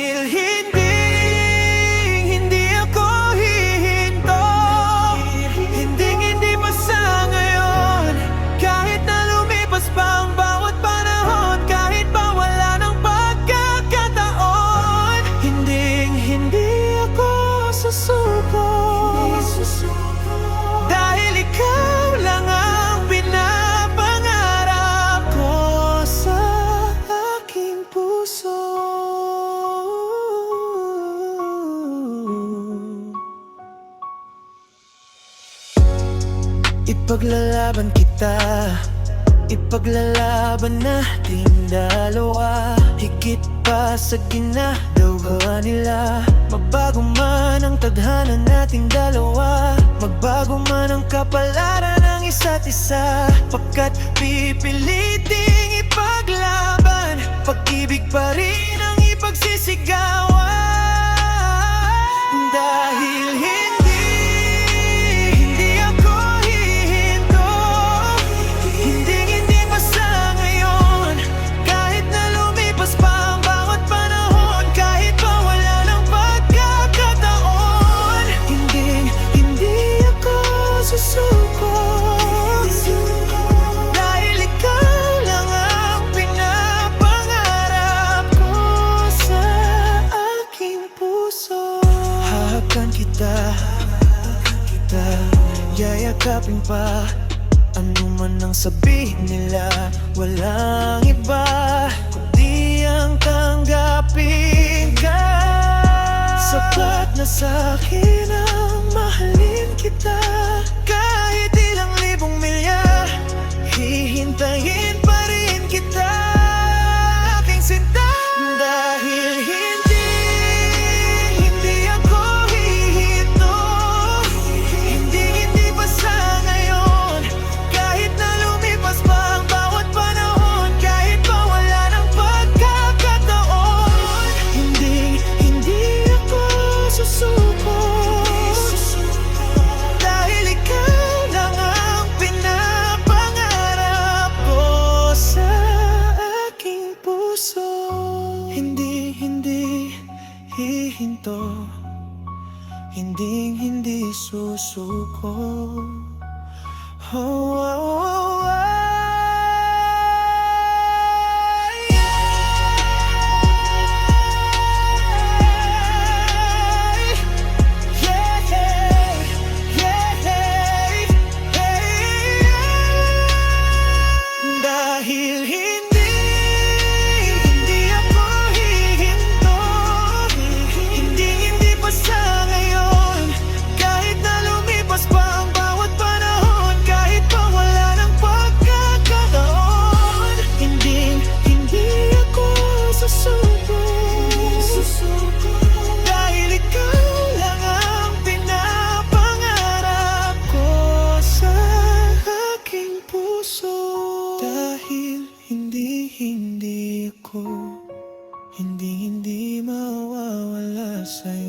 Dahil hindi ako hihinto. Hindi pa sa ngayon. Kahit na lumipas pa ang bawat panahon, kahit pa wala ng pagkakataon, hindi ako susuko. Dahil ikaw lang ang pinapangarap ko sa aking puso. Ipaglalaban kita, ipaglalaban nating dalawa. Higit pa sa ginagawa nila. Magbago man ang tadhana nating dalawa, magbago man ang kapalaran ng isa't isa, pagkat pipiliting ipaglaban, pag-ibig pa rin ang ipagsisigawan. Dahil hindi ako hihinto. Hindi pa sa ngayon. Kahit na lumipas pa ang bawat panahon, kahit pa wala ng pagkakataon, hindi ako susuko. Dahil ikaw lang ang pinapangarap ko sa aking puso. Hahakan kita, yayakapin pa. Ano man ang sabihin nila, walang iba kundi ang tanggapin ka. Sapat na sa'kin ang mahalin kita. Kahit ilang libong milya, hihintayin pa rin kita, aking sinta. Dahil hindi ako hihinto. Hindi pa sa ngayon. Kahit na lumipas pa ang bawat panahon, kahit pa wala ng pagkakataon, hindi ako susuko. Dahil ikaw lang ang pinapangarap ko sa aking puso. Hindi hihinto. Hindi susuko. Oh, oh, oh, oh. Dahil hindi ako hihinto. Hindi pa sa ngayon. Kahit na lumipas pa ang bawat panahon, kahit pa wala ng pagkakataon, hindi ako susuko. Dahil ikaw lang ang pinapangarap ko sa aking puso. Dahil hindi ako, hindi mawawala sa'yo.